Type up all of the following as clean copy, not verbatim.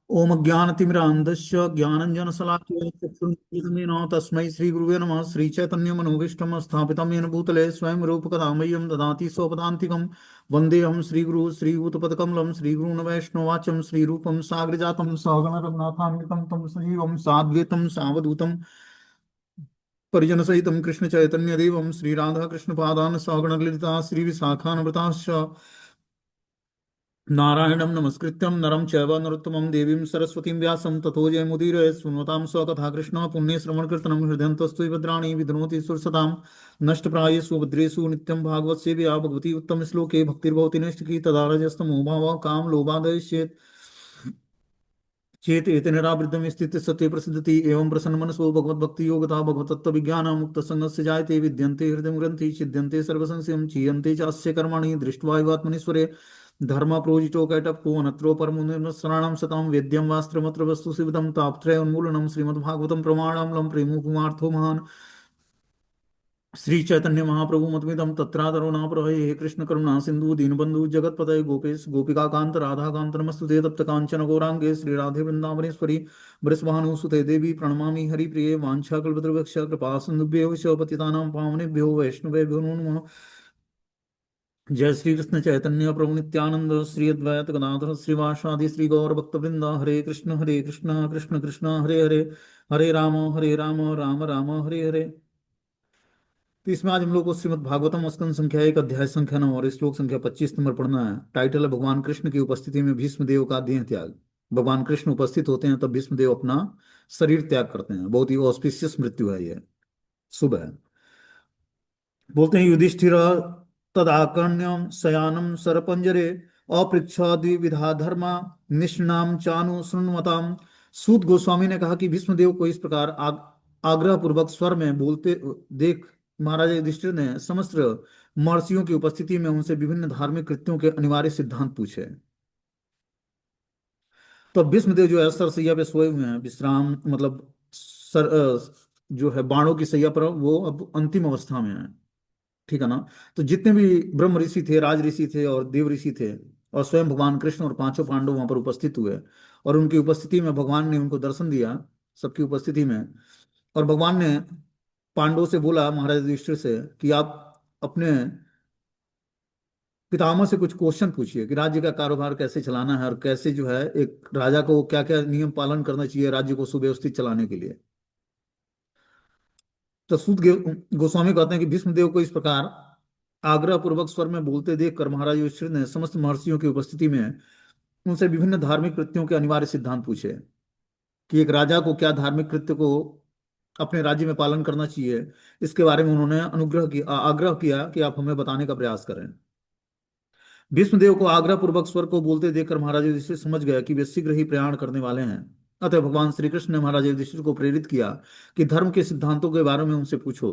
ओम ज्ञानतिमिरान्धस्य ज्ञानञ्जनशलाकया चक्षुरुन्मीलितं तस्मै श्रीगुरुवे नमः। श्रीचैतन्यमनोभीष्टं स्थापितं येन भूतले स्वयं रूपकदा मह्यं ददाति स्वपदान्तिकं। वन्देऽहं श्रीगुरुः श्रीभूतपदकमलं श्रीगुरून् वैष्णवाचं श्रीरूपं साग्रजातं सहगण रघुनाथान्वितं तं सजीवं साद्वैतं सावधूतं परिजनसहितं कृष्णचैतन्यदेवं श्रीराधाकृष्णपादान् सहगण ललिता श्रीविशाखान्विताश्च नारायणं नमस्कृत्यं नरं चैव नरोत्तमं देवीं सरस्वतीं व्यासं ततो जयमुदीरये शृण्वतां स्वकथा कृष्ण पुण्यश्रवणकीर्तनं हृदयन्तस्तु भद्राणि विधनोति सुरसतां नष्टप्रायेषु भद्रेषु नित्यं भागवत सेवया भगवती उत्तमश्लोके भक्तिर्भवति नैष्टिकी तदा रजस्तमो भावः काम लोभादयश्चेत् चेत एतेन निरावृतं स्थित सत्य प्रसिद्धति एवं प्रसन्न मनसो भगवत भक्ति योगता भगवत तत्व विज्ञान मुक्त संगस्य जायते विद्यन्ते हृदय ग्रंथि छिद्यन्ते सर्वसंशयं क्षीयन्ते चास्य कर्माणि दृष्ट्वा एवात्मनीश्वरे धर्म प्रोजितो कैटप्पो अनत्रो परमुनिर्मत्सराणां सतां वेद्यं वास्त्रमत्र वस्तु शिवदं तापत्रय उन्मूलनं श्रीमद्भागवतं प्रमाणामलं प्रेमो कुमार्थो महान् श्री चैतन्य महाप्रभु मतमिदं तत्रादरो नापरहे हे कृष्ण करुणा सिंधु दीनबंधु जगतपतये गोपेश गोपिका कांत राधा कांत नमस्तुते तप्त कांचन गौरांगे श्री राधे वृंदावनेश्वरी वृषभानुसुते देवी प्रणमामि हरिप्रिये वाञ्छाकल्पतरुभ्यश्च कृपा सिन्धुभ्यो वैष्णव पतितानां पावनेभ्यो वैष्णवेभ्यो नमः। जय श्री कृष्ण चैतन्य प्रभु नित्यानंद श्री अद्वैत गदाधर श्रीवासादि श्री गौर भक्तवृंद हरे कृष्ण कृष्ण कृष्ण हरे हरे हरे राम राम राम हरे हरे। तो इसमें आज हम लोग को श्रीमद् भागवतम स्कंद संख्या 1 अध्याय संख्या 9 और श्लोक संख्या 25 नंबर पढ़ना है। टाइटल है भगवान कृष्ण की उपस्थिति में भीष्म देव का देह त्याग। भगवान कृष्ण उपस्थित होते हैं तब भीष्म देव अपना शरीर त्याग करते हैं। बहुत ही ऑस्पिशियस मृत्यु है ये, शुभ है। बोलते हैं युधिष्ठिर तदाकर्ण्यम शयानम सरपंजरे अपृच्छादि विधा धर्मा निष्णाम चानु शृण्वताम। सूत गोस्वामी ने कहा कि भीष्मदेव को इस प्रकार आग्रह पूर्वक स्वर में बोलते देख महाराज युधिष्ठिर ने समस्त महर्षियों की उपस्थिति में उनसे विभिन्न धार्मिक कृत्यों के अनिवार्य सिद्धांत पूछे। तो भीष्मदेव जो है सरसैया पे सोए हुए हैं, विश्राम मतलब जो है बाणों की सैया पर, वो अब अंतिम अवस्था में है। ठीक है ना। तो जितने भी ब्रह्म ऋषि थे, राज ऋषि थे और देव ऋषि थे और स्वयं भगवान कृष्ण और पांचों पांडव वहां पर उपस्थित हुए और उनकी उपस्थिति में भगवान ने उनको दर्शन दिया, सबकी उपस्थिति में। और भगवान ने पांडवों से बोला, महाराज युधिष्ठिर से, कि आप अपने पितामह से कुछ क्वेश्चन पूछिए कि राज्य का कारोबार कैसे चलाना है और कैसे जो है एक राजा को क्या क्या नियम पालन करना चाहिए राज्य को सुव्यवस्थित चलाने के लिए। तो गोस्वामी कहते हैं कि भीष्मदेव को इस प्रकार आग्रह पूर्वक स्वर में बोलते देखकर महाराज युधिष्ठिर ने समस्त महर्षियों की उपस्थिति में उनसे विभिन्न धार्मिक कृत्यों के अनिवार्य सिद्धांत पूछे कि एक राजा को क्या धार्मिक कृत्य को अपने राज्य में पालन करना चाहिए। इसके बारे में उन्होंने आग्रह किया कि आप हमें बताने का प्रयास करें। भीष्मदेव को आग्रह पूर्वक स्वर को बोलते देखकर महाराज युधिष्ठिर समझ गया कि वे शीघ्र ही प्रयाण करने वाले हैं। अतः भगवान श्री कृष्ण ने महाराज युधिष्ठिर को प्रेरित किया कि धर्म के सिद्धांतों के बारे में उनसे पूछो।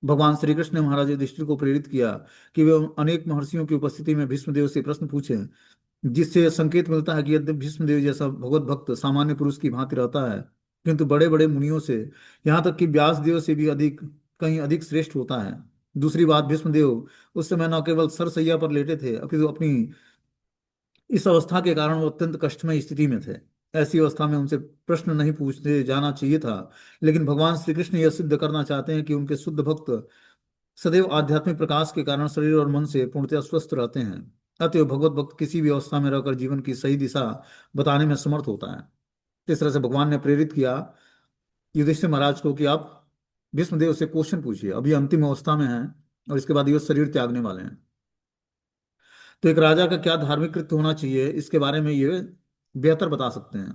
भगवान श्री कृष्ण ने महाराज युधिष्ठिर को प्रेरित किया कि वे अनेक महर्षियों की उपस्थिति में भीष्मदेव से प्रश्न पूछें, जिससे संकेत मिलता है कि यद्यपि भीष्मदेव जैसा भगवत भक्त सामान्य पुरुष की भांति रहता है, किंतु बड़े बड़े मुनियों से, यहाँ तक कि व्यास देव से भी अधिक, कहीं अधिक श्रेष्ठ होता है। दूसरी बात, भीष्मदेव उस समय न केवल सरसैया पर लेटे थे अपितु अपनी इस अवस्था के कारण वो अत्यंत कष्टमय स्थिति में थे। ऐसी अवस्था में उनसे प्रश्न नहीं पूछते जाना चाहिए था, लेकिन भगवान श्री कृष्ण यह सिद्ध करना चाहते हैं कि उनके शुद्ध भक्त सदैव आध्यात्मिक प्रकाश के कारण शरीर और मन से पूर्णतः स्वस्थ रहते हैं। अतएव भगवत भक्त किसी भी अवस्था में रहकर जीवन की सही दिशा बताने में समर्थ होता है। इस तरह से भगवान ने प्रेरित किया युधिष्ठिर महाराज को कि आप भीष्मदेव से क्वेश्चन पूछिए, अभी अंतिम अवस्था में है और इसके बाद ये शरीर त्यागने वाले हैं। तो एक राजा का क्या धार्मिक कृत्य होना चाहिए, इसके बारे में ये बेहतर बता सकते हैं।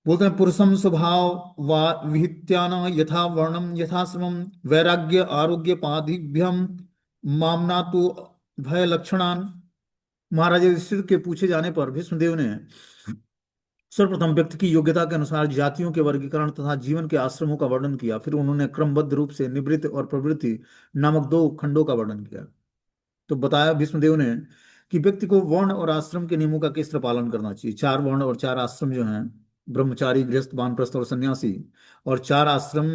बोलते हैं पुरुषम स्वभाव वा विहित्यान यथा वर्णम यथाश्रमम वैराग्य आरोग्य पादिभ्यम मामना तो भय लक्षणान। महाराज युधिष्ठिर के पूछे जाने पर भीष्मदेव ने सर्वप्रथम व्यक्ति की योग्यता के अनुसार जातियों के वर्गीकरण तथा जीवन के आश्रमों का वर्णन किया। फिर उन्होंने क्रमबद्ध रूप से निवृत्ति और प्रवृत्ति नामक दो खंडों का वर्णन किया। तो बताया भीष्मदेव ने कि व्यक्ति को वर्ण और आश्रम के नियमों का किस तरह पालन करना चाहिए। चार वर्ण और चार आश्रम जो हैं, ब्रह्मचारी गृहस्थ वानप्रस्थ और सन्यासी, और चार आश्रम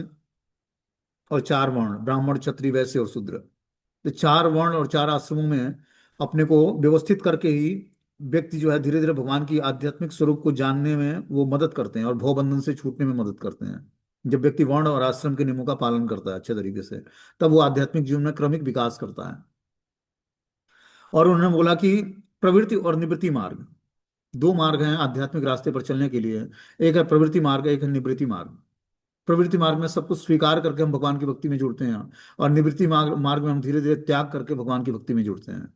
और चार वर्ण, ब्राह्मण क्षत्रिय वैश्य और शूद्र। तो चार वर्ण और चार आश्रमों में अपने को व्यवस्थित करके ही व्यक्ति जो है धीरे धीरे भगवान की आध्यात्मिक स्वरूप को जानने में वो मदद करते हैं और भव बंधन से छूटने में मदद करते हैं। जब व्यक्ति वर्ण और आश्रम के नियमों का पालन करता है अच्छे तरीके से, तब वो आध्यात्मिक जीवन में क्रमिक विकास करता है। और उन्होंने बोला कि प्रवृत्ति और निवृत्ति मार्ग, दो मार्ग हैं आध्यात्मिक रास्ते पर चलने के लिए। एक है प्रवृत्ति मार्ग, एक है निवृत्ति मार्ग। प्रवृत्ति मार्ग में सब कुछ स्वीकार करके हम भगवान की भक्ति में जुड़ते हैं, और निवृत्ति मार्ग में हम धीरे धीरे त्याग करके भगवान की भक्ति में जुड़ते हैं।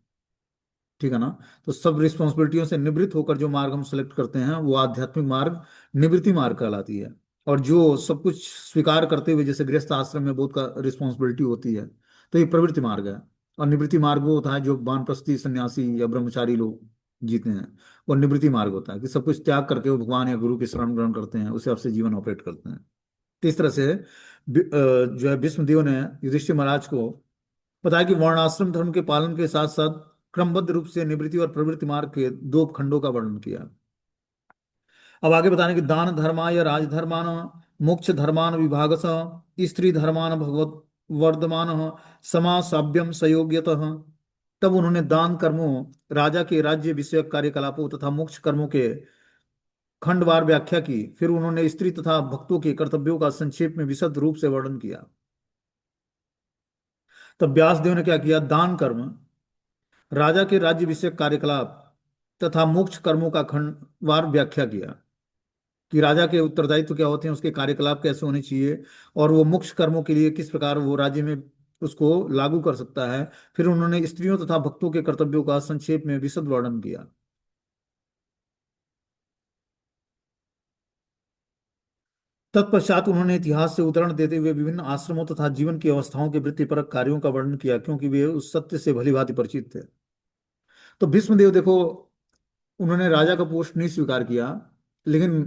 ठीक है ना? तो सब रिस्पॉन्सिबिलिटियों से निवृत्त होकर जो मार्ग हम सेलेक्ट करते हैं वो आध्यात्मिक मार्ग, निवृत्ति मार्ग कहलाती है। और जो सब कुछ स्वीकार करते हुए, जैसे गृहस्थ आश्रम में बहुत का रिस्पॉन्सिबिलिटी होती है, तो ये प्रवृत्ति मार्ग है। और निवृत्ति मार्ग वो होता है जो वानप्रस्थी सन्यासी या ब्रह्मचारी लोग जीते हैं। और निवृत्ति मार्ग होता है कि सब कुछ त्याग करके वो भगवान या गुरु की शरण ग्रहण करते हैं, उस हिसाब से जीवन ऑपरेट करते हैं। तो इस तरह से जो है भीष्मदेव ने युधिष्ठिर महाराज को बताया कि वर्णाश्रम धर्म के पालन के साथ साथ क्रमबद्ध रूप से निवृत्ति और प्रवृत्ति मार्ग के दो खंडों का वर्णन किया। अब आगे बताने कि दान धर्मा या राजधर्मान, मोक्ष धर्मान विभागस, स्त्री धर्मान भगवत वर्धमान, समासाभ्यम सयोग्यतः। तब उन्होंने दान कर्मों, राजा के राज्य विषयक कार्यकलापों तथा मोक्ष कर्मों के खंडवार व्याख्या की। फिर उन्होंने स्त्री तथा भक्तों के कर्तव्यों का संक्षेप में विशद रूप से वर्णन किया। तब व्यासदेव ने क्या किया? दान कर्म, राजा के राज्य विषयक कार्यकलाप तथा मोक्ष कर्मों का खंडवार व्याख्या किया कि राजा के उत्तरदायित्व क्या होते हैं, उसके कार्यकलाप कैसे होने चाहिए, और वो मोक्ष कर्मों के लिए किस प्रकार वो राज्य में उसको लागू कर सकता है। फिर उन्होंने स्त्रियों तथा भक्तों के कर्तव्यों का संक्षेप में विशद वर्णन किया। तत्पश्चात उन्होंने इतिहास से उदाहरण देते हुए विभिन्न आश्रमों तथा जीवन की अवस्थाओं के वृत्तिपरक कार्यों का वर्णन किया, क्योंकि वे उस सत्य से भलीभांति परिचित थे। तो भीष्मदेव देखो, उन्होंने राजा का पोस्ट नहीं स्वीकार किया, लेकिन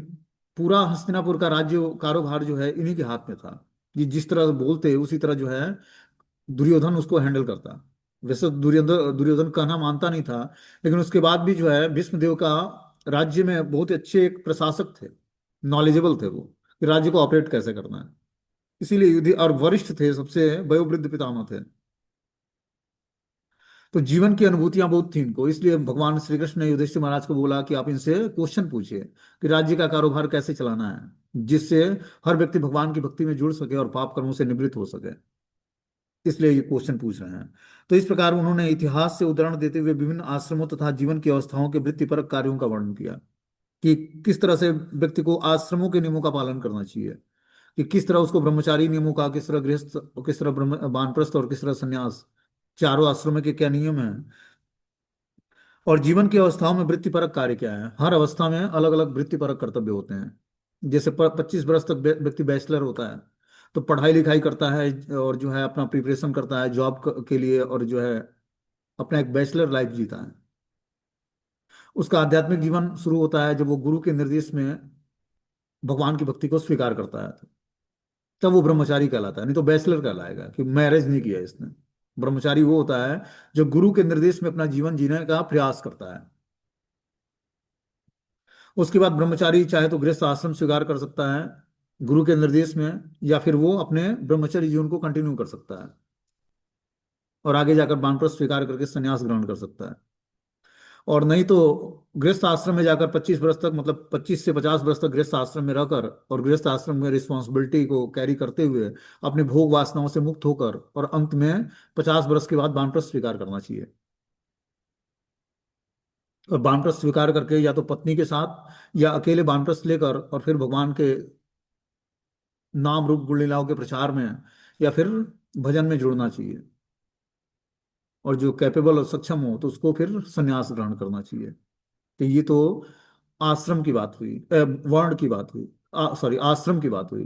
पूरा हस्तिनापुर का राज्य कारोबार जो है इन्हीं के हाथ में था। ये जिस तरह बोलते उसी तरह जो है दुर्योधन उसको हैंडल करता। वैसे तो दुर्योधन दुर्योधन कहना मानता नहीं था, लेकिन उसके बाद भी जो है भीष्मदेव का राज्य में बहुत अच्छे एक प्रशासक थे, नॉलेजेबल थे वो, कि राज्य को ऑपरेट कैसे करना है। इसीलिए युधि और वरिष्ठ थे, सबसे वयोवृद्ध पितामह थे। तो जीवन की अनुभूतियां बहुत थी इनको, इसलिए भगवान श्री कृष्ण ने युधिष्ठिर महाराज को बोला कि आप इनसे क्वेश्चन पूछिए कि राज्य का कारोबार कैसे चलाना है, जिससे हर व्यक्ति भगवान की भक्ति में जुड़ सके और पाप कर्मों से निवृत्त हो सके। इसलिए ये क्वेश्चन पूछ रहे हैं। तो इस प्रकार उन्होंने इतिहास से उदाहरण देते हुए विभिन्न आश्रमों तथा जीवन की अवस्थाओं के वृत्तिपरक कार्यों का वर्णन किया कि किस तरह से व्यक्ति को आश्रमों के नियमों का पालन करना चाहिए, कि किस तरह उसको ब्रह्मचारी नियमों का, किस तरह गृहस्थ, किस तरह ब्रह्म वानप्रस्थ और किस तरह संन्यास, चारों आश्रम के क्या नियम हैं, और जीवन की अवस्थाओं में वृत्तिपरक कार्य क्या है। हर अवस्था में अलग अलग वृत्तिपरक कर्तव्य होते हैं। जैसे 25 वर्ष तक व्यक्ति बैचलर होता है, तो पढ़ाई लिखाई करता है और जो है अपना प्रिपरेशन करता है जॉब के लिए, और जो है अपना एक बैचलर लाइफ जीता है। उसका आध्यात्मिक जीवन शुरू होता है जब वो गुरु के निर्देश में भगवान की भक्ति को स्वीकार करता है, तब वो ब्रह्मचारी कहलाता है। नहीं तो बैचलर कहलाएगा कि मैरिज नहीं किया इसने। ब्रह्मचारी वो होता है जो गुरु के निर्देश में अपना जीवन जीने का प्रयास करता है। उसके बाद ब्रह्मचारी चाहे तो गृहस्थ आश्रम स्वीकार कर सकता है गुरु के निर्देश में, या फिर वो अपने ब्रह्मचर्य जीवन को कंटिन्यू कर सकता है और आगे जाकर वानप्रस्थ स्वीकार करके संन्यास ग्रहण कर सकता है। और नहीं तो गृहस्थ आश्रम में जाकर 25 वर्ष तक, मतलब 25 से 50 वर्ष तक गृहस्थ आश्रम में रहकर और गृहस्थ आश्रम में रिस्पॉन्सिबिलिटी को कैरी करते हुए अपने भोग वासनाओं से मुक्त होकर, और अंत में 50 वर्ष के बाद वानप्रस्थ स्वीकार करना चाहिए। और वानप्रस्थ स्वीकार करके या तो पत्नी के साथ या अकेले वानप्रस्थ लेकर, और फिर भगवान के नाम रूप गुण लीलाओं के प्रचार में या फिर भजन में जुड़ना चाहिए। और जो कैपेबल और सक्षम हो तो उसको फिर संन्यास ग्रहण करना चाहिए। तो ये तो आश्रम की बात हुई, वर्ण की बात हुई, सॉरी आश्रम की बात हुई।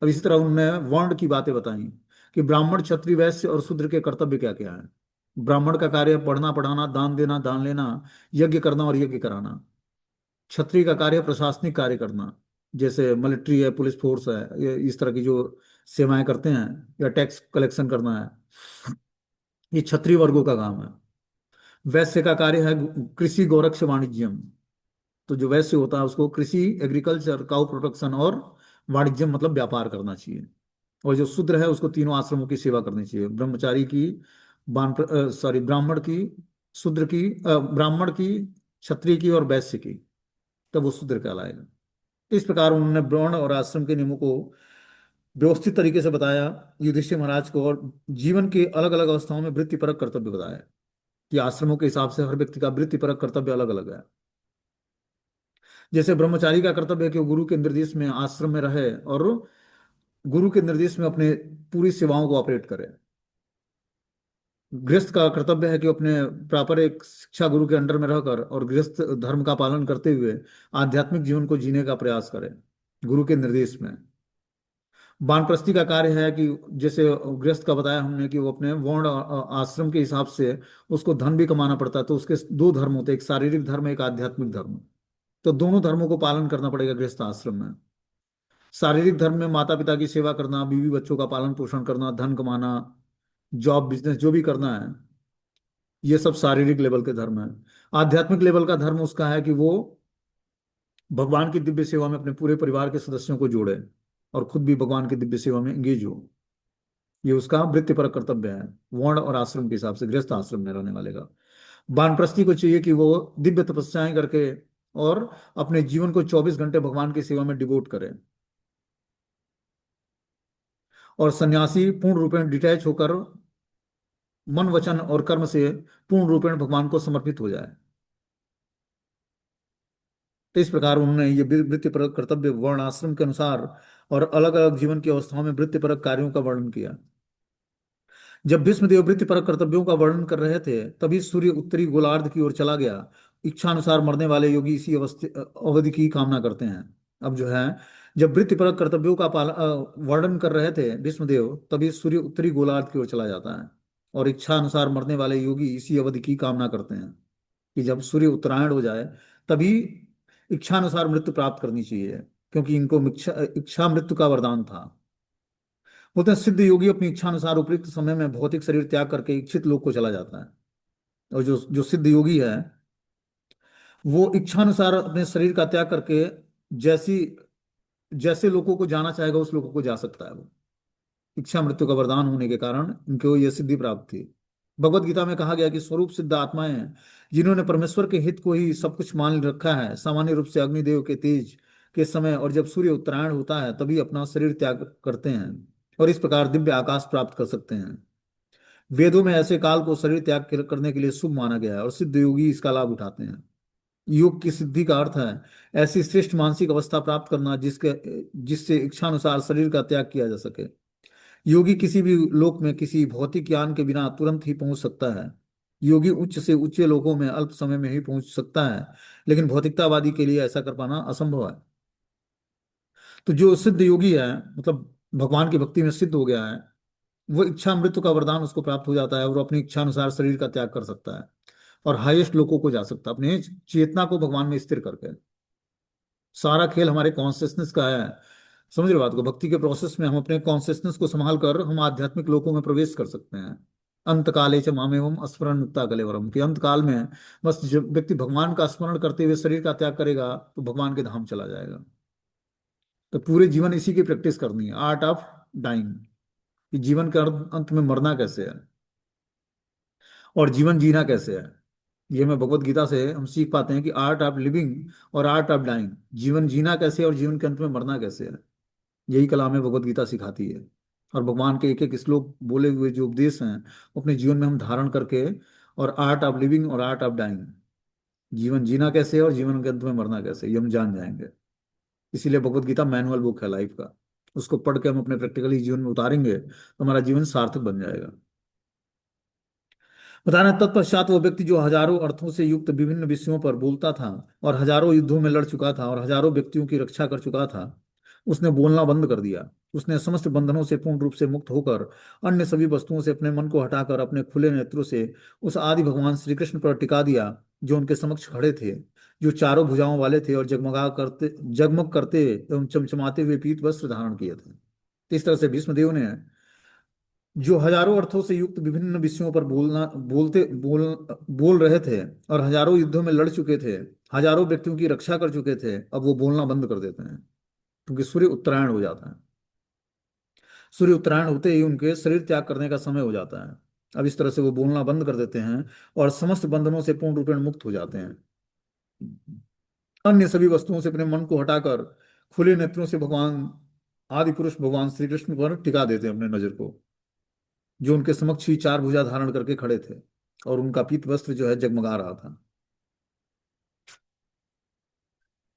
अब इसी तरह उन्होंने वर्ण की बातें बताई कि ब्राह्मण क्षत्रिय वैश्य और शूद्र के कर्तव्य क्या क्या है। ब्राह्मण का कार्य पढ़ना पढ़ाना, दान देना दान लेना, यज्ञ करना और यज्ञ कराना। क्षत्रिय का कार्य प्रशासनिक कार्य करना, जैसे मिलिट्री है, पुलिस फोर्स है, ये इस तरह की जो सेवाएं करते हैं, या टैक्स कलेक्शन करना है, ये क्षत्रिय वर्गों का काम है। वैश्य का कार्य है कृषि गौरक्ष वाणिज्यम। तो जो वैश्य होता है उसको कृषि, एग्रीकल्चर, काउ प्रोडक्शन और वाणिज्यम मतलब व्यापार करना चाहिए। और जो शूद्र है उसको तीनों आश्रमों की सेवा करनी चाहिए, ब्रह्मचारी की, बान सॉरी ब्राह्मण की, शूद्र की, ब्राह्मण की, क्षत्रिय की और वैश्य की, तब वो शूद्र कहलाएगा। इस प्रकार उन्होंने वर्ण और आश्रम के नियमों को व्यवस्थित तरीके से बताया युधिष्ठिर महाराज को, और जीवन के अलग अलग अवस्थाओं में वृत्तिपरक कर्तव्य बताया कि आश्रमों के हिसाब से हर व्यक्ति का वृत्तिपरक कर्तव्य अलग अलग है। जैसे ब्रह्मचारी का कर्तव्य है कि वो गुरु के निर्देश में आश्रम में रहे और गुरु के निर्देश में अपने पूरी सेवाओं को ऑपरेट करे। गृहस्थ का कर्तव्य है कि वो अपने प्रॉपर एक शिक्षा गुरु के अंडर में रहकर और गृहस्थ धर्म का पालन करते हुए आध्यात्मिक जीवन को जीने का प्रयास करे गुरु के निर्देश में। वानप्रस्थी का कार्य है कि जैसे गृहस्थ का बताया हमने कि वो अपने वर्ण आश्रम के हिसाब से उसको धन भी कमाना पड़ता है, तो उसके दो धर्म होते हैं, एक शारीरिक धर्म एक आध्यात्मिक धर्म। तो दोनों धर्मों को पालन करना पड़ेगा गृहस्थ आश्रम में। शारीरिक धर्म में माता पिता की सेवा करना, बीवी बच्चों का पालन पोषण करना, धन कमाना, जॉब बिजनेस जो भी करना है, ये सब शारीरिक लेवल के धर्म है। आध्यात्मिक लेवल का धर्म उसका है कि वो भगवान की दिव्य सेवा में अपने पूरे परिवार के सदस्यों को जोड़े और खुद भी भगवान की दिव्य सेवा में एंगेज हो। ये उसका वृत्तिपरक कर्तव्य है वर्ण और आश्रम के हिसाब से गृहस्थ आश्रम में रहने वाले का। वानप्रस्थी को चाहिए कि वो दिव्य तपस्याएं करके और अपने जीवन को 24 घंटे भगवान की सेवा में डिवोट करे। और सन्यासी पूर्ण रूपेण डिटैच होकर मन वचन और कर्म से पूर्ण रूपेण भगवान को समर्पित हो जाए। तो इस प्रकार उन्होंने ये वृत्तिपरक कर्तव्य वर्ण आश्रम के अनुसार और अलग अलग जीवन की अवस्थाओं में वृत्तिपरक कार्यों का वर्णन किया। जब भीष्मदेव वृत्तिपरक कर्तव्यों का वर्णन कर रहे थे तभी सूर्य उत्तरी गोलार्ध की ओर चला गया। इच्छानुसार मरने वाले योगी इसी अवधि की कामना करते हैं। अब जो है, जब वृत्तिपरक कर्तव्यों का वर्णन कर रहे थे भीष्मदेव, तभी सूर्य उत्तरी गोलार्ध की ओर चला जाता है और इच्छा अनुसार मरने वाले योगी इसी अवधि की कामना करते हैं कि जब सूर्य उत्तरायण हो जाए तभी इच्छानुसार मृत्यु प्राप्त करनी चाहिए, क्योंकि इनको इच्छा मृत्यु का वरदान था। बोलते हैं सिद्ध योगी अपनी इच्छा अनुसार उपयुक्त समय में भौतिक शरीर त्याग करके इच्छित लोक को चला जाता है। और जो जो सिद्ध योगी है वो इच्छानुसार अपने शरीर का त्याग करके जैसी जैसे लोगों को जाना चाहेगा उस लोगों को जा सकता है वो। इच्छा मृत्यु का वरदान होने के कारण इनको यह सिद्धि प्राप्त थी। भगवत गीता में कहा गया कि स्वरूप सिद्ध आत्माएं हैं जिन्होंने परमेश्वर के हित को ही सब कुछ मान रखा है, सामान्य रूप से अग्निदेव के तेज के समय और जब सूर्य उत्तरायण होता है तभी अपना शरीर त्याग करते हैं और इस प्रकार दिव्य आकाश प्राप्त कर सकते हैं। वेदों में ऐसे काल को शरीर त्याग करने के लिए शुभ माना गया है और सिद्ध योगी इसका लाभ उठाते हैं। योग की सिद्धि का अर्थ है ऐसी श्रेष्ठ मानसिक अवस्था प्राप्त करना जिससे इच्छानुसार शरीर का त्याग किया जा सके। योगी किसी भी लोक में किसी भौतिक ज्ञान के बिना तुरंत ही पहुंच सकता है। योगी उच्च से उच्च लोकों में अल्प समय में ही पहुंच सकता है, लेकिन भौतिकतावादी के लिए ऐसा कर पाना असंभव है। तो जो सिद्ध योगी है, मतलब भगवान की भक्ति में सिद्ध हो गया है, वो इच्छा मृत्यु का वरदान उसको प्राप्त हो जाता है और वो अपनी इच्छा अनुसार शरीर का त्याग कर सकता है और हाईएस्ट लोकों को जा सकता है अपने चेतना को भगवान में स्थिर करके। सारा खेल हमारे कॉन्शियसनेस का है। समझ रहे हो बात को? भक्ति के प्रोसेस में हम अपने कॉन्शियसनेस को संभाल कर हम आध्यात्मिक लोकों में प्रवेश कर सकते हैं। अंत काले च मामेवम स्मरण मुक्ता कलेवरम, कि अंत काल में बस जब व्यक्ति भगवान का स्मरण करते हुए शरीर का त्याग करेगा तो भगवान के धाम चला जाएगा। तो पूरे जीवन इसी की प्रैक्टिस करनी है, आर्ट ऑफ डाइंग, कि जीवन के अंत में मरना कैसे है और जीवन जीना कैसे है। ये मैं भगवत गीता से हम सीख पाते हैं कि आर्ट ऑफ लिविंग और आर्ट ऑफ डाइंग, जीवन जीना कैसे है और जीवन के अंत में मरना कैसे है। यही कला हमें भगवत गीता सिखाती है। और भगवान के एक एक श्लोक बोले हुए जो उपदेश हैं वो अपने जीवन में हम धारण करके, और आर्ट ऑफ लिविंग और आर्ट ऑफ डाइंग, जीवन जीना कैसे है और जीवन के अंत में मरना कैसे है, ये हम जान जाएंगे। इसीलिए भगवत गीता मैनुअल बुक है लाइफ का। उसको पढ़ के हम अपने प्रैक्टिकली जीवन में उतारेंगे तो हमारा जीवन सार्थक बन जाएगा। बताना तत्पश्चात वो व्यक्ति जो हजारों अर्थों से युक्त विभिन्न विषयों पर बोलता था और हजारों युद्धों में लड़ चुका था और हजारों व्यक्तियों की रक्षा कर चुका था, उसने बोलना बंद कर दिया। उसने समस्त बंधनों से पूर्ण रूप से मुक्त होकर अन्य सभी वस्तुओं से अपने मन को हटाकर अपने खुले नेत्रों से उस आदि भगवान श्री कृष्ण पर टिका दिया जो उनके समक्ष खड़े थे, जो चारों भुजाओं वाले थे और जगमग करते एवं चमचमाते हुए पीत वस्त्र धारण किए थे। तो इस तरह से भीष्मदेव ने, जो हजारों अर्थों से युक्त विभिन्न विषयों पर बोल रहे थे और हजारों युद्धों में लड़ चुके थे, हजारों व्यक्तियों की रक्षा कर चुके थे, अब वो बोलना बंद कर देते हैं क्योंकि सूर्य उत्तरायण हो जाता है। सूर्य उत्तरायण होते ही उनके शरीर त्याग करने का समय हो जाता है। अब इस तरह से वो बोलना बंद कर देते हैं और समस्त बंधनों से पूर्ण रूपेण मुक्त हो जाते हैं। अन्य सभी वस्तुओं से अपने मन को हटाकर खुले नेत्रों से भगवान आदि पुरुष भगवान श्री कृष्ण पर टिका देते हैं अपने नजर को, जो उनके समक्ष ही चार भुजा धारण करके खड़े थे, और उनका पीत वस्त्र जो है जगमगा रहा था।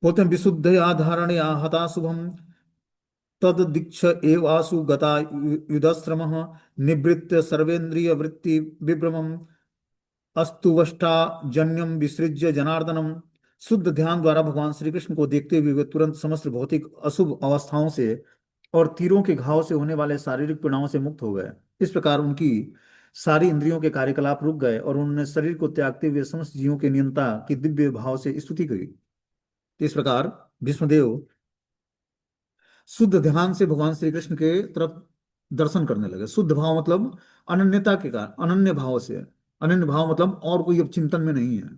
बोलते हैं विशुद्ध धारण या हता शुभम तद दीक्ष एवासु गता युधश्रम निवृत्त सर्वेन्द्रिय वृत्ति विभ्रमम अस्तु वष्टा जन्यम विसृज्य जनार्दनम। शुद्ध ध्यान द्वारा भगवान श्री कृष्ण को देखते हुए वे तुरंत समस्त भौतिक अशुभ अवस्थाओं से और तीरों के घाव से होने वाले शारीरिक पीड़ाओं से मुक्त हो गए। इस प्रकार उनकी सारी इंद्रियों के कार्यकलाप रुक गए और उन्होंने शरीर को त्यागते हुए समस्त जीवों के नियंता की दिव्य भाव से स्तुति की। इस प्रकार भीष्मदेव शुद्ध ध्यान से भगवान श्री कृष्ण के तरफ दर्शन करने लगे। शुद्ध भाव मतलब अनन्यता के कारण, अनन्य भाव से। अनन्य भाव मतलब और कोई अब चिंतन में नहीं है।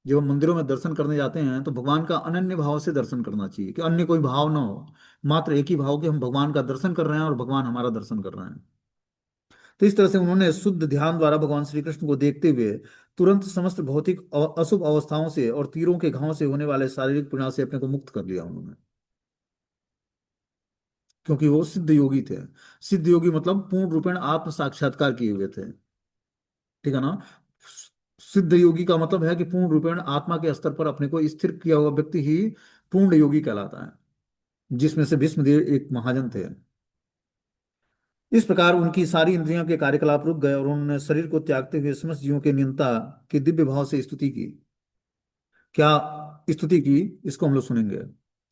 जब हम मंदिरों में दर्शन करने जाते हैं तो भगवान का अनन्य भाव से दर्शन करना चाहिए, कि अन्य कोई भाव ना हो, मात्र एक ही भाव कि हम भगवान का दर्शन कर रहे हैं और भगवान हमारा दर्शन कर रहे हैं। तो इस तरह से उन्होंने शुद्ध ध्यान द्वारा भगवान श्री कृष्ण को देखते हुए तुरंत समस्त भौतिक अशुभ अवस्थाओं से और तीरों के घाव से होने वाले शारीरिक पीड़ा से अपने को मुक्त कर लिया उन्होंने, क्योंकि वो सिद्ध योगी थे। सिद्ध योगी मतलब पूर्ण रूपेण आत्म साक्षात्कार किए हुए थे। ठीक है ना। सिद्ध योगी का मतलब है कि पूर्ण रूपेण आत्मा के स्तर पर अपने को स्थिर किया हुआ व्यक्ति ही पूर्ण योगी कहलाता है, जिसमें से भीष्मदेव एक महाजन थे। इस प्रकार उनकी सारी इंद्रियों के कार्यकलाप रुक गए और उन्होंने शरीर को त्यागते हुए समस्त जीवों के नियंता की दिव्य भाव से स्तुति की। क्या स्तुति की, इसको हम लोग सुनेंगे।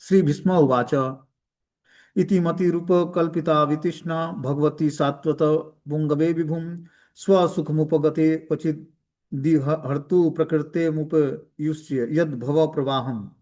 श्री भीष्म उवाच इति मतिरूप कल्पिता वितृष्णा भगवती सात्वत पुंगवे विभुम स्वसुखमुपगते क्वचित् दिहर्तु प्रकृते मुपयुज्य यद भव प्रवाहम।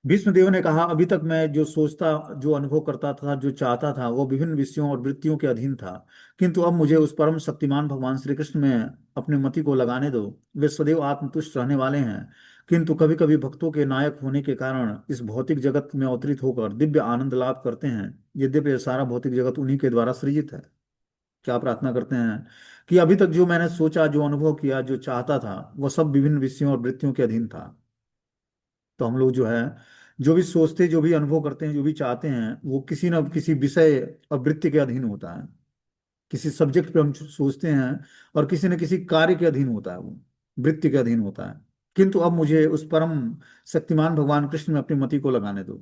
भीष्मदेव ने कहा, अभी तक मैं जो सोचता, जो अनुभव करता था, जो चाहता था, वो विभिन्न विषयों और वृत्तियों के अधीन था। किंतु अब मुझे उस परम शक्तिमान भगवान श्री कृष्ण में अपनी मति को लगाने दो। वे सदैव आत्मतुष्ट रहने वाले हैं, किंतु कभी कभी भक्तों के नायक होने के कारण इस भौतिक जगत में अवतरित होकर दिव्य आनंद लाभ करते हैं। यद्यपि यह सारा भौतिक जगत उन्हीं के द्वारा सृजित है। क्या प्रार्थना करते हैं कि अभी तक जो मैंने सोचा, जो अनुभव किया, जो चाहता था, वह सब विभिन्न विषयों और वृत्तियों के अधीन था। तो हम लोग जो है, जो भी सोचते, जो भी अनुभव करते हैं, जो भी चाहते हैं, वो किसी न किसी विषय और वृत्ति के अधीन होता है। किसी सब्जेक्ट पे हम सोचते हैं और किसी न किसी कार्य के अधीन होता है, वो वृत्ति के अधीन होता है। किंतु अब मुझे उस परम शक्तिमान भगवान कृष्ण में अपनी मति को लगाने दो,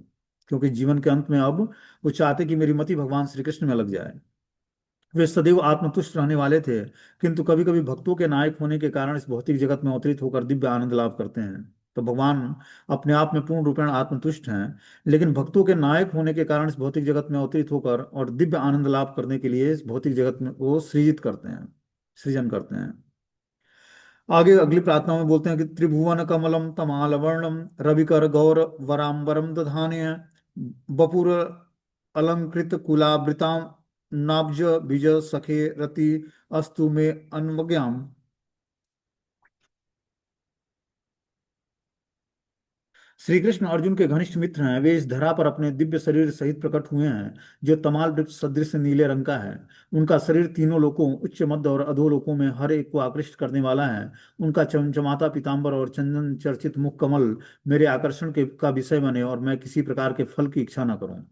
क्योंकि जीवन के अंत में अब वो चाहते कि मेरी मति भगवान श्री कृष्ण में लग जाए। वे सदैव आत्मतुष्ट रहने वाले थे, किंतु कभी कभी भक्तों के नायक होने के कारण इस भौतिक जगत में अवतरित होकर दिव्य आनंद लाभ करते हैं। तो भगवान अपने आप में पूर्ण रूपेण आत्मतुष्ट हैं, लेकिन भक्तों के नायक होने के कारण इस भौतिक जगत में अवतरित होकर और दिव्य आनंद लाभ करने के लिए इस भौतिक जगत में वो सृजित करते हैं, सृजन करते हैं। आगे अगली प्रार्थना में बोलते हैं कि त्रिभुवन कमलम तमालवर्णम रविकर गौर वरांबरम दधाने बपुर अलंकृत कुलावृताम नाब्ज बीज सखे रति अस्तु में अन्वज्ञाम। श्री कृष्ण अर्जुन के घनिष्ठ मित्र हैं। वे इस धरा पर अपने दिव्य शरीर सहित प्रकट हुए हैं, जो तमाल वृक्ष सदृश नीले रंग का है। उनका शरीर तीनों लोकों, उच्च, मध्य और अधोलोकों में हर एक को आकृष्ट करने वाला है। उनका चमचमाता पीतांबर और चंदन चर्चित मुख कमल मेरे आकर्षण के का विषय बने और मैं किसी प्रकार के फल की इच्छा न करूं।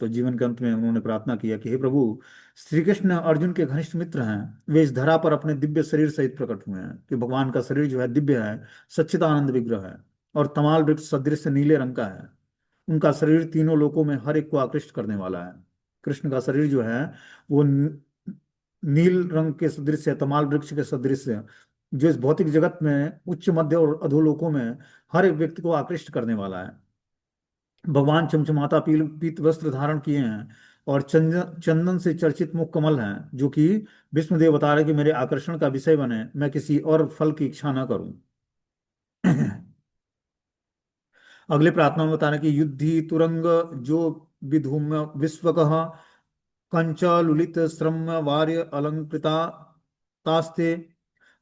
तो जीवन के अंत में उन्होंने प्रार्थना किया कि हे प्रभु, श्री कृष्ण अर्जुन के घनिष्ठ मित्र हैं। वे इस धरा पर अपने दिव्य शरीर सहित प्रकट हुए हैं, कि भगवान का शरीर जो है दिव्य है, सच्चिदानंद विग्रह है और तमाल वृक्ष सदृश नीले रंग का है। उनका शरीर तीनों लोकों में हर एक को आकृष्ट करने वाला है। कृष्ण का शरीर जो है वो नील रंग के सदृश है, तमाल वृक्ष के सदृश है, जो इस भौतिक जगत में उच्च, मध्य और अधोलोकों में हर एक व्यक्ति को आकृष्ट करने वाला है। भगवान चमचमाता पीत वस्त्र धारण किए हैं और चंदन चंदन से चर्चित मुख कमल हैं, जो कि विष्णुदेव बता रहे कि मेरे आकर्षण का विषय बने, मैं किसी और फल की इच्छा ना करूं। अगले प्रार्थना में बता रहे कि युद्धि तुरंग जो विधूम विश्वकः कंच लुलित श्रम्य वार्य अलंकृता तास्ते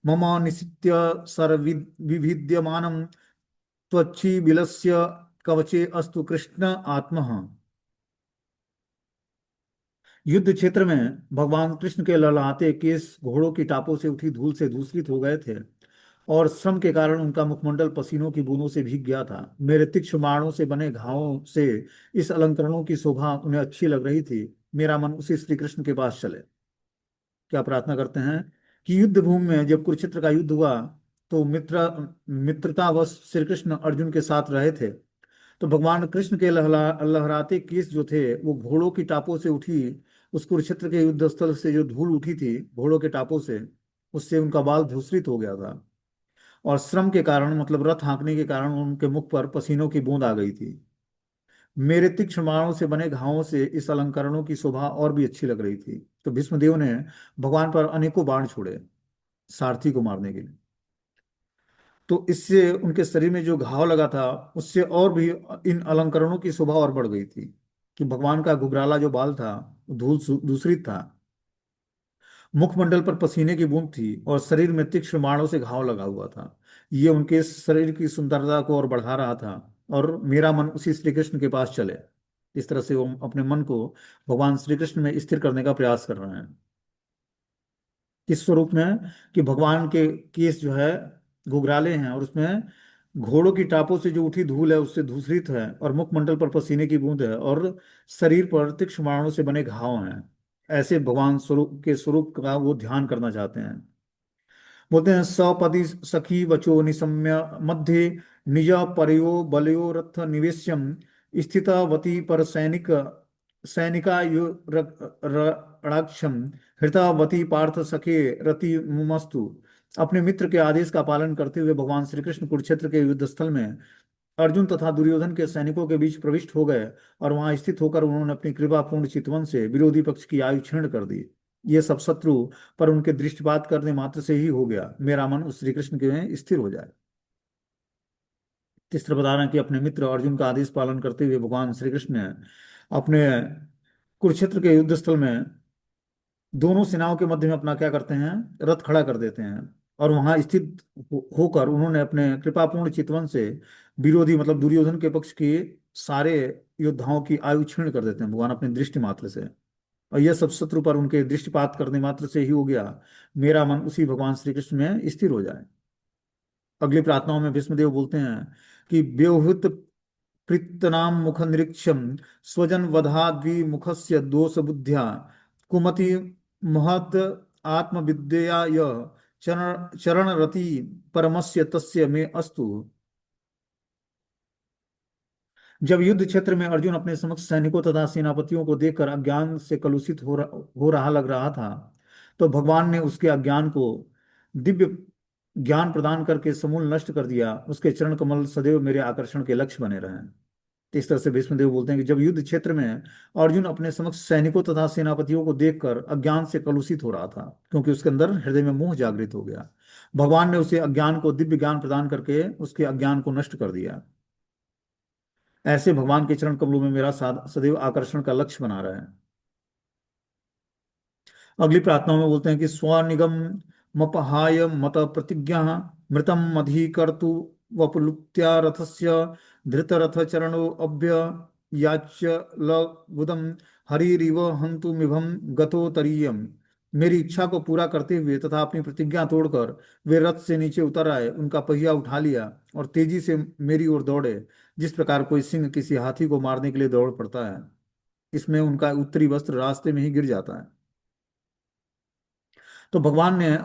मम निशित्य विभिद्यमानं त्वच्छि बिलस्य कवचे अस्तु कृष्ण आत्मः। युद्ध क्षेत्र में भगवान कृष्ण के लहलहाते केस घोड़ों की टापों से उठी धूल से धूसरित हो गए थे और श्रम के कारण उनका मुखमंडल पसीनों की बूंदों से भीग गया था। मेरे तीक्ष्ण बाणों से बने घावों से इस अलंकरणों की शोभा उन्हें अच्छी लग रही थी। मेरा मन उसी श्री कृष्ण के पास चले। क्या प्रार्थना करते हैं कि युद्ध भूमि में जब कुरुक्षेत्र का युद्ध हुआ तो मित्रतावश श्री कृष्ण अर्जुन के साथ रहे थे। तो भगवान कृष्ण के लहराते केस जो थे वो घोड़ों की टापों से उठी, उस कुरुक्षेत्र के युद्ध स्थल से जो धूल उठी थी घोड़ों के टापों से, उससे उनका बाल धूसरित हो गया था। और श्रम के कारण मतलब रथ हाँकने के कारण उनके मुख पर पसीनों की बूंद आ गई थी। मेरे तीक्ष्ण बाणों से बने घावों से इस अलंकरणों की शोभा और भी अच्छी लग रही थी। तो भीष्मदेव ने भगवान पर अनेकों बाण छोड़े सारथी को मारने के लिए। तो इससे उनके शरीर में जो घाव लगा था उससे और भी इन अलंकरणों की शोभा और बढ़ गई थी कि भगवान का घुघराला जो बाल था वो धूल दूसरी था, मुखमंडल पर पसीने की बूंद थी और शरीर में तीक्ष्ण बाणों से घाव लगा हुआ था। ये उनके शरीर की सुंदरता को और बढ़ा रहा था। और मेरा मन उसी श्री कृष्ण के पास चले। इस तरह से वो अपने मन को भगवान श्री कृष्ण में स्थिर करने का प्रयास कर रहे हैं। किस स्वरूप में? कि भगवान के केस जो है घुघराले हैं और उसमें घोड़ों की टापों से जो उठी धूल है उससे धूसरित है और मुखमंडल पर पसीने की बूंद है और शरीर पर तीक्ष्ण बाणों से बने घाव हैं। ऐसे भगवान स्वरूप के स्वरूप का वो ध्यान करना चाहते हैं। बोलते हैं सपदि सखी वचो निशम्य मध्य निज परयो बलयो रथ निवेश्यम स्थितवती पर सैनिक सैनिकायुरक्षम हृतावती पार्थ सखे रति मुमस्तु। अपने मित्र के आदेश का पालन करते हुए भगवान श्री कृष्ण कुरुक्षेत्र के युद्ध स्थल में अर्जुन तथा दुर्योधन के सैनिकों के बीच प्रविष्ट हो गए और वहां स्थित होकर उन्होंने अपनी कृपापूर्ण चितवन से विरोधी पक्ष की आयु क्षीण कर दी। ये सब शत्रु पर उनके दृष्टिपात करने मात्र से ही हो गया। मेरा मन उस श्री कृष्ण के में स्थिर हो जाए। तीसरा बता रहे हैं कि अपने मित्र अर्जुन का आदेश पालन करते हुए भगवान श्री कृष्ण ने अपने कुरुक्षेत्र के युद्ध स्थल में दोनों सेनाओं के मध्य में अपना क्या करते हैं, रथ खड़ा कर देते हैं। और वहां स्थित होकर उन्होंने अपने कृपापूर्ण चितवन से विरोधी मतलब दुर्योधन के पक्ष के सारे योद्धाओं की आयु क्षीण कर देते हैं भगवान अपने दृष्टि मात्र से। और यह सब शत्रु पर उनके दृष्टिपात करने मात्र से ही हो गया। मेरा मन उसी भगवान श्री कृष्ण में स्थिर हो जाए। अगली प्रार्थनाओं में भीष्मदेव बोलते हैं कि व्योहृत कृतनाम मुख निरीक्षम स्वजन वधाग्नि मुखस्य दोष बुद्ध्या कुमति महत आत्मविद्या यः चरण रति परमस्य तस्य में अस्तु। जब युद्ध क्षेत्र में अर्जुन अपने समक्ष सैनिकों तथा सेनापतियों को देखकर अज्ञान से कलुषित हो रहा लग रहा था तो भगवान ने उसके अज्ञान को दिव्य ज्ञान प्रदान करके समूल नष्ट कर दिया। उसके चरण कमल सदैव मेरे आकर्षण के लक्ष्य बने रहे। तो इस तरह से भीष्मदेव बोलते हैं कि जब युद्ध क्षेत्र में अर्जुन अपने समक्ष सैनिकों तथा सेनापतियों को देखकर अज्ञान से कलुषित हो रहा था क्योंकि उसके अंदर हृदय में मोह जागृत हो गया, भगवान ने उसे अज्ञान को दिव्य ज्ञान प्रदान करके उसके अज्ञान को नष्ट कर दिया। ऐसे भगवान के चरण कमलों में मेरा सदैव आकर्षण का लक्ष्य बना रहा है। अगली प्रार्थना में बोलते हैं कि स्वनिगम मपहाय मत प्रतिज्ञा मृतम अधिकर्तु वपुलुप्त्या रथस्य धृतरथ चरणो अभ्य याच्य लुदम हरिरिव हंतु मिभम गतो तरीयम। मेरी इच्छा को पूरा करते हुए तथा अपनी प्रतिज्ञा तोड़कर वे रथ से नीचे उतर आए, उनका पहिया उठा लिया और तेजी से मेरी ओर दौड़े, जिस प्रकार कोई सिंह किसी हाथी को मारने के लिए दौड़ पड़ता है। इसमें उनका उत्तरी वस्त्र रास्ते में ही गिर जाता है। तो भगवान ने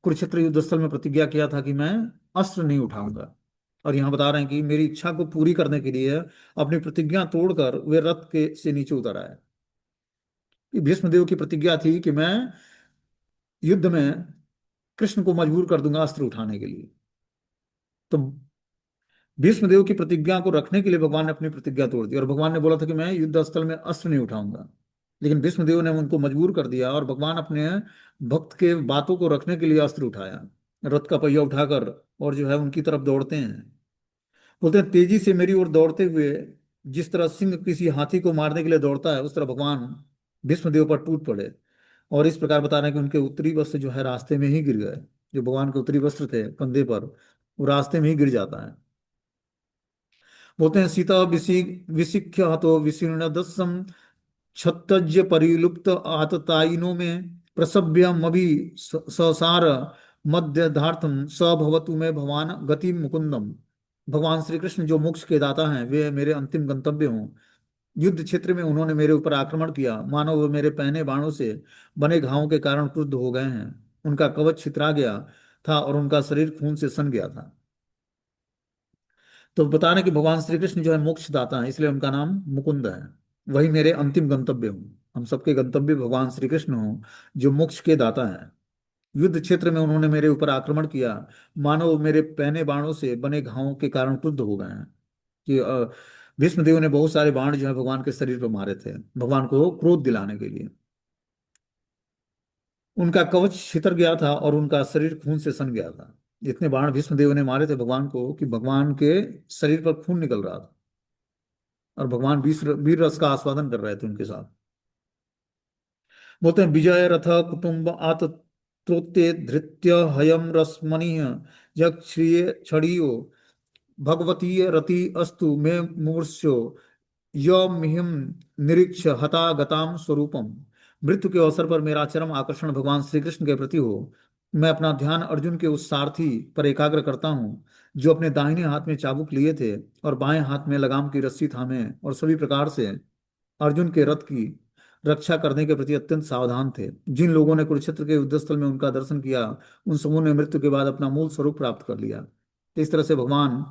कुरुक्षेत्र युद्ध स्थल में प्रतिज्ञा किया था कि मैं अस्त्र नहीं उठाऊंगा। और यहां बता रहे हैं कि मेरी इच्छा को पूरी करने के लिए अपनी प्रतिज्ञा तोड़कर वे रथ के से नीचे उतर आए। भीष्मदेव की प्रतिज्ञा थी कि मैं युद्ध में कृष्ण को मजबूर कर दूंगा अस्त्र उठाने के लिए। तो भीष्मदेव की प्रतिज्ञा को रखने के लिए भगवान ने अपनी प्रतिज्ञा तोड़ दी और भगवान ने बोला था कि मैं युद्ध स्थल में अस्त्र नहीं उठाऊंगा। लेकिन भीष्मदेव ने उनको मजबूर कर दिया और भगवान अपने भक्त के बातों को रखने के लिए अस्त्र उठाया, रथ का पहिया उठाकर, और जो है उनकी तरफ दौड़ते हैं। बोलते हैं तेजी से मेरी ओर दौड़ते हुए जिस तरह सिंह किसी हाथी को मारने के लिए दौड़ता है उस तरह भगवान भीष्मदेव पर टूट पड़े। और इस प्रकार बता रहे हैं कि उनके उत्तरी वस्त्र जो है रास्ते में ही गिर गए। जो भगवान के उत्तरी वस्त्र थे कंधे पर, वो रास्ते में ही गिर जाता है। बोलते हैं सीता विशिख्य हतो विशीर्ण दस्सम क्षत्तज्य परिलुप्त आततायिनो में प्रसभ्य मभि ससार मध्यधार्थम स भवतु में भवान गति मुकुंदम। भगवान श्री कृष्ण जो मोक्ष के दाता हैं वे मेरे अंतिम गंतव्य हों। युद्ध क्षेत्र में उन्होंने मेरे ऊपर आक्रमण किया, मानो वो मेरे पहने बाणों से बने घावों के कारण क्रुद्ध हो गए हैं। उनका कवच छितरा गया था और उनका शरीर खून से सन गया था। तो बता रहे कि भगवान श्री कृष्ण जो है मोक्ष दाता है, इसलिए उनका नाम मुकुंद है। वही मेरे अंतिम गंतव्य हूँ। हम सबके गंतव्य भगवान श्री कृष्ण हो, जो मोक्ष के दाता है। युद्ध क्षेत्र में उन्होंने मेरे ऊपर आक्रमण किया, मानो वो मेरे पहने बाणों से बने घावों के कारण क्रुद्ध हो गए हैं। कि भीष्मदेव ने बहुत सारे बाण जो है भगवान के शरीर पर मारे थे, भगवान को क्रोध दिलाने के लिए। उनका कवच छितर गया था और उनका शरीर खून से सन गया था। इतने बाण भीष्मदेव ने मारे थे भगवान को कि भगवान के शरीर पर खून निकल रहा था, और भगवान वीर रस का आस्वादन कर रहे थे उनके साथ। बोलते हैं, विजय रथ कुटुंब आत त्रोत्ते धृत्य हयम रसमणि जग श्रिय क्षणियो भगवती रति अस्तु मे मूर्छो यमिहिम निरीक्ष हता गताम स्वरूपम। मृत्यु के अवसर पर मेरा चरम आकर्षण भगवान श्री कृष्ण के प्रति हो। मैं अपना ध्यान अर्जुन के उस सारथी पर एकाग्र करता हूँ, जो अपने दाहिने हाथ में चाबुक लिए थे और बाएं हाथ में लगाम की रस्सी थामे और सभी प्रकार से अर्जुन के रथ की रक्षा करने के प्रति अत्यंत सावधान थे। जिन लोगों ने कुरुक्षेत्र के युद्धस्थल में उनका दर्शन किया, उन समूह ने मृत्यु के बाद अपना मूल स्वरूप प्राप्त कर लिया। तो इस तरह से भगवान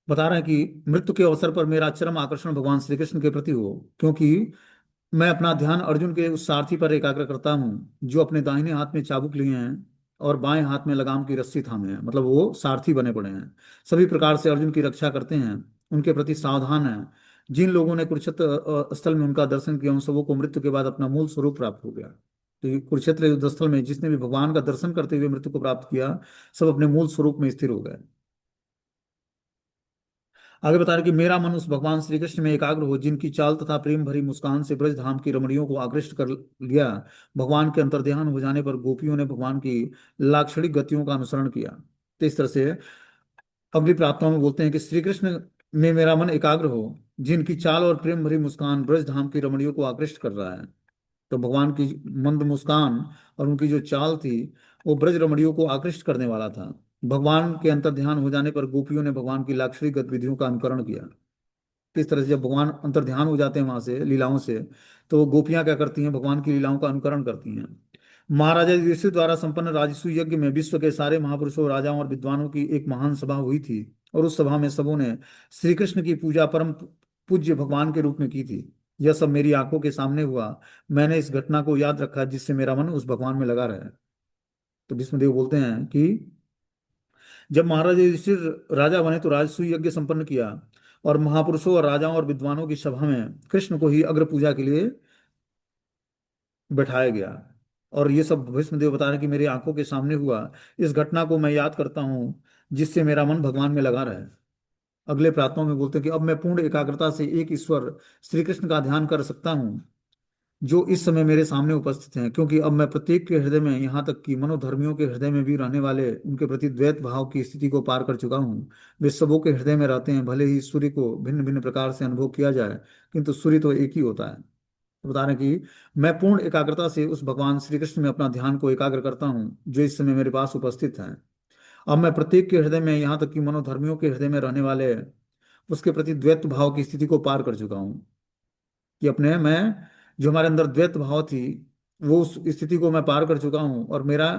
बता रहे हैं कि मृत्यु के अवसर पर मेरा चरम आकर्षण भगवान श्री कृष्ण के प्रति हो, क्योंकि मैं अपना ध्यान अर्जुन के उस सारथी पर एकाग्र करता हूँ, जो अपने दाहिने हाथ में चाबुक लिए हैं और बाएं हाथ में लगाम की रस्सी थामे हैं। मतलब वो सारथी बने पड़े हैं, सभी प्रकार से अर्जुन की रक्षा करते हैं, उनके प्रति सावधान हैं। जिन लोगों ने कुरुक्षेत्र स्थल में उनका दर्शन किया, उन सबों को मृत्यु के बाद अपना मूल स्वरूप प्राप्त हो गया। तो ये कुरुक्षेत्र युद्ध स्थल में जिसने भी भगवान का दर्शन करते हुए मृत्यु को प्राप्त किया, सब अपने मूल स्वरूप में स्थिर हो गए। आगे बता रहे कि मेरा मन उस भगवान श्री कृष्ण में एकाग्र हो, जिनकी चाल तथा प्रेम भरी मुस्कान से ब्रज धाम की रमणियों को आकृष्ट कर लिया। भगवान के अंतर्ध्यान हो जाने पर गोपियों ने भगवान की लाक्षणिक गतियों का अनुसरण किया। तो इस तरह से अगली प्रार्थना में बोलते हैं कि श्री कृष्ण में मेरा मन एकाग्र हो, जिनकी चाल और प्रेम भरी मुस्कान ब्रज धाम की रमणियों को आकृष्ट कर रहा है। तो भगवान की मंद मुस्कान और उनकी जो चाल थी, वो ब्रज रमणियों को आकृष्ट करने वाला था। भगवान के अंतर्ध्यान हो जाने पर गोपियों ने भगवान की लाक्षणिक गतिविधियों का अनुकरण किया। किस तरह से जब भगवान अंतर्ध्यान हो जाते हैं वहां से लीलाओं से, तो गोपियां क्या करती हैं, भगवान की लीलाओं का अनुकरण करती हैं। महाराजा युधिष्ठिर द्वारा संपन्न राजसूय यज्ञ में विश्व के सारे महापुरुषों, राजाओं और विद्वानों की एक महान सभा हुई थी, और उस सभा में सबों ने श्री कृष्ण की पूजा परम पूज्य भगवान के रूप में की थी। यह सब मेरी आंखों के सामने हुआ। मैंने इस घटना को याद रखा, जिससे मेरा मन उस भगवान में लगा रहे। तो भीष्मदेव बोलते हैं कि जब महाराज युधिष्ठिर राजा बने तो राजसूय यज्ञ संपन्न किया, और महापुरुषों और राजाओं और विद्वानों की सभा में कृष्ण को ही अग्र पूजा के लिए बैठाया गया। और ये सब भीष्मदेव बता रहे हैं कि मेरी आंखों के सामने हुआ। इस घटना को मैं याद करता हूँ, जिससे मेरा मन भगवान में लगा रहे। अगले प्रार्थना में बोलते हैं कि अब मैं पूर्ण एकाग्रता से एक ईश्वर श्री कृष्ण का ध्यान कर सकता हूँ, जो इस समय मेरे सामने उपस्थित हैं, क्योंकि अब मैं प्रत्येक के हृदय में, यहाँ तक कि मनोधर्मियों के हृदय में भी रहने वाले उनके प्रति द्वैत भाव की स्थिति को पार कर चुका हूँ। वे सबों के हृदय में रहते हैं, भले ही सूर्य को भिन्न भिन्न प्रकार से अनुभव किया जाए, किंतु सूर्य तो एक ही होता है। तो बता रहे हैं कि मैं पूर्ण एकाग्रता से उस भगवान श्री कृष्ण में अपना ध्यान को एकाग्र करता हूँ, जो इस समय मेरे पास उपस्थित है। अब मैं प्रत्येक के हृदय में, यहाँ तक कि मनोधर्मियों के हृदय में रहने वाले उसके प्रति द्वैत भाव की स्थिति को पार कर चुका हूँ। कि अपने मैं, जो हमारे अंदर द्वैत भाव थी, वो उस स्थिति को मैं पार कर चुका हूँ, और मेरा,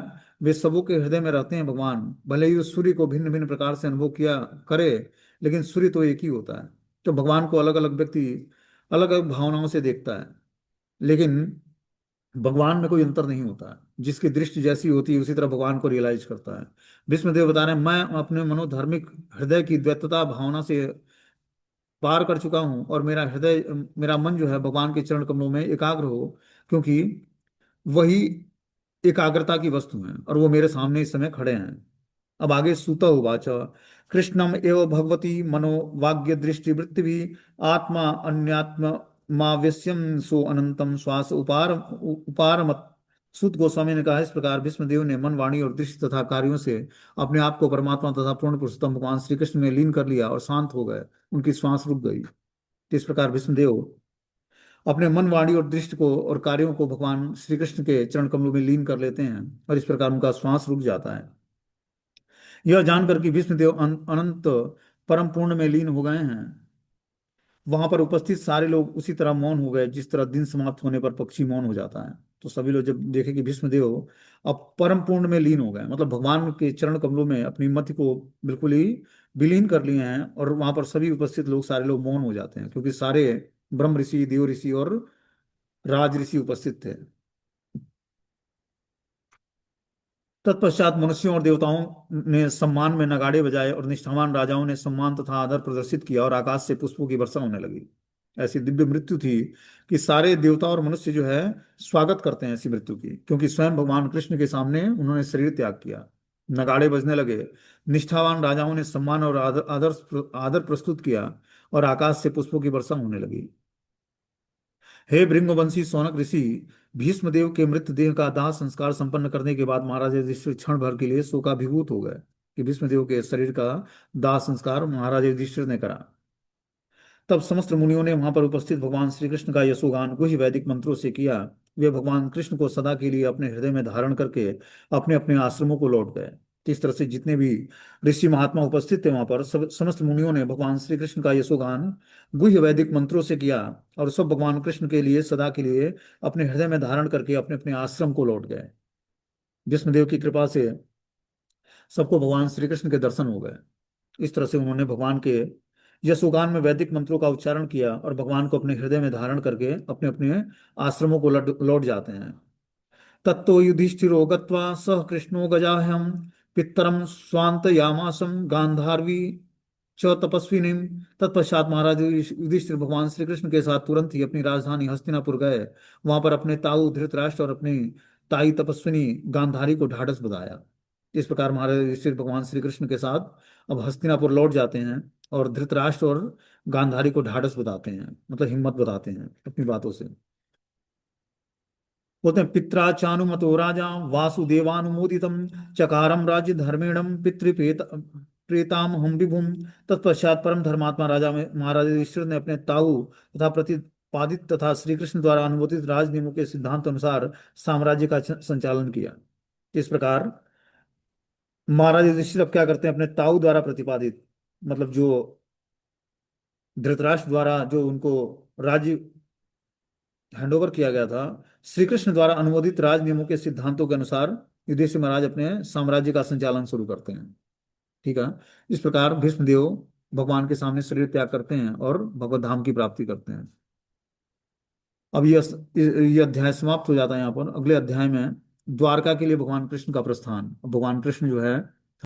वे सबों के हृदय में रहते हैं भगवान। भले ही उस सूर्य को भिन्न भिन्न प्रकार से अनुभव किया करे, लेकिन सूर्य तो एक ही होता है। तो भगवान को अलग अलग व्यक्ति अलग अलग भावनाओं से देखता है, लेकिन भगवान में कोई अंतर नहीं होता है। जिसकी दृष्टि जैसी होती है, उसी तरह भगवान को रियलाइज करता है। विष्णुदेव बता रहे हैं, मैं अपने मनोधार्मिक हृदय की द्वैतता भावना से पार कर चुका हूँ, और मेरा हृदय, मेरा मन जो है भगवान के चरण कमलों में एकाग्र हो, क्योंकि वही एकाग्रता की वस्तु हैं, और वो मेरे सामने इस समय खड़े हैं। अब आगे सूत उवाच कृष्णम एव भगवती मनो वाग्य दृष्टि वृत्ति भी आत्मा अन्यात्म मावेश्यम सो अनंतम श्वास उपारमत। सूत गोस्वामी ने कहा, इस प्रकार भीष्मदेव ने मन, वाणी और दृष्टि तथा कार्यों से अपने आप को परमात्मा तथा पूर्ण पुरुषोत्तम भगवान श्री कृष्ण में लीन कर लिया और शांत हो गए। उनकी श्वास रुक गई। तो इस प्रकार भीष्मदेव अपने मन, वाणी और दृष्टि को और कार्यों को भगवान श्री कृष्ण के चरण कमलों में लीन कर लेते हैं, और इस प्रकार उनका श्वास रुक जाता है। यह जानकर कि विष्णुदेव अनंत परम पूर्ण में लीन हो गए हैं, वहां पर उपस्थित सारे लोग उसी तरह मौन हो गए जिस तरह दिन समाप्त होने पर पक्षी मौन हो जाता है। तो सभी लोग जब देखे कि भीष्मदेव अब परम पूर्ण में लीन हो गए, मतलब भगवान के चरण कमलों में अपनी मति को बिल्कुल ही विलीन कर लिए हैं, और वहां पर सभी उपस्थित लोग, सारे लोग मौन हो जाते हैं, क्योंकि सारे ब्रह्म ऋषि, देव ऋषि और राज ऋषि उपस्थित थे। तत्पश्चात मनुष्यों और देवताओं ने सम्मान में नगाड़े बजाए, और निष्ठावान राजाओं ने सम्मान तथा आदर प्रदर्शित किया, और आकाश से पुष्पों की वर्षा होने लगी। ऐसी दिव्य मृत्यु थी कि सारे देवता और मनुष्य जो है स्वागत करते हैं ऐसी मृत्यु की, क्योंकि स्वयं भगवान कृष्ण के सामने उन्होंने शरीर त्याग किया। नगाड़े बजने लगे, निष्ठावान राजाओं ने सम्मान और आदर प्रस्तुत किया, और आकाश से पुष्पों की वर्षा होने लगी। हे भृंगवंशी शौनक ऋषि, भीष्मदेव के मृतदेह का दाह संस्कार संपन्न करने के बाद महाराज युधिष्ठिर क्षण भर के लिए शोकाभिभूत हो गए कि भीष्मदेव के शरीर का दाह संस्कार महाराज युधिष्ठिर ने करा। तब समस्त मुनियों ने वहां पर उपस्थित भगवान श्री कृष्ण का यशोगान गुह्य वैदिक मंत्रों से किया। वे भगवान कृष्ण को सदा के लिए अपने हृदय में धारण करके अपने अपने आश्रमों को लौट गए। इस तरह से जितने भी ऋषि महात्मा उपस्थित थे वहां पर सब समस्त मुनियों ने भगवान श्री कृष्ण का यशोगान गुह्य वैदिक मंत्रों से किया, और सब भगवान कृष्ण के लिए सदा के लिए अपने हृदय में धारण करके अपने अपने आश्रम को लौट गए। विष्णुदेव की कृपा से सबको भगवान श्री कृष्ण के दर्शन हो गए। इस तरह से उन्होंने भगवान के यशोगान में वैदिक मंत्रों का उच्चारण किया, और भगवान को अपने हृदय में धारण करके अपने अपने आश्रमों को लौट जाते हैं। तत्तो युधिष्ठिरो गत्वा सह कृष्णो गजाह्यम पितरम स्वांतयामासं गांधारवी च तपस्विनीं। तत्पश्चात महाराज युधिष्ठिर भगवान श्री कृष्ण के साथ तुरंत ही अपनी राजधानी हस्तिनापुर गए। वहां पर अपने ताऊ धृतराष्ट्र और अपनी ताई तपस्विनी गांधारी को ढाढ़स बंधाया। इस प्रकार महाराज युधिष्ठिर भगवान श्री कृष्ण के साथ अब हस्तिनापुर लौट जाते हैं, और धृतराष्ट्र और गांधारी को ढाढ़स बताते हैं, मतलब हिम्मत बताते हैं अपनी बातों से। बोलते हैं, पित्रा चानुमतो राजा वासुदेवानुमोदितम चकारम राज्य धर्मेणम पितृपेत प्रेताम हम विभुम। तत्पश्चात परम धर्मात्मा राजा में महाराज युधिष्ठिर ने अपने ताऊ तथा प्रतिपादित तथा श्री कृष्ण द्वारा अनुमोदित राज नियमों के सिद्धांत अनुसार साम्राज्य का संचालन किया। इस प्रकार महाराज युधिष्ठिर अब क्या करते हैं, अपने ताऊ द्वारा प्रतिपादित, मतलब जो धृतराष्ट्र द्वारा जो उनको राज्य हैंडओवर किया गया था, श्री कृष्ण द्वारा अनुमोदित राज नियमों के सिद्धांतों के अनुसार युधिष्ठिर महाराज अपने साम्राज्य का संचालन शुरू करते हैं। ठीक है। इस प्रकार भीष्मदेव भगवान के सामने शरीर त्याग करते हैं और भगवत धाम की प्राप्ति करते हैं। अब यह अध्याय समाप्त हो जाता है। यहाँ पर अगले अध्याय में द्वारका के लिए भगवान कृष्ण का प्रस्थान। अब भगवान कृष्ण जो है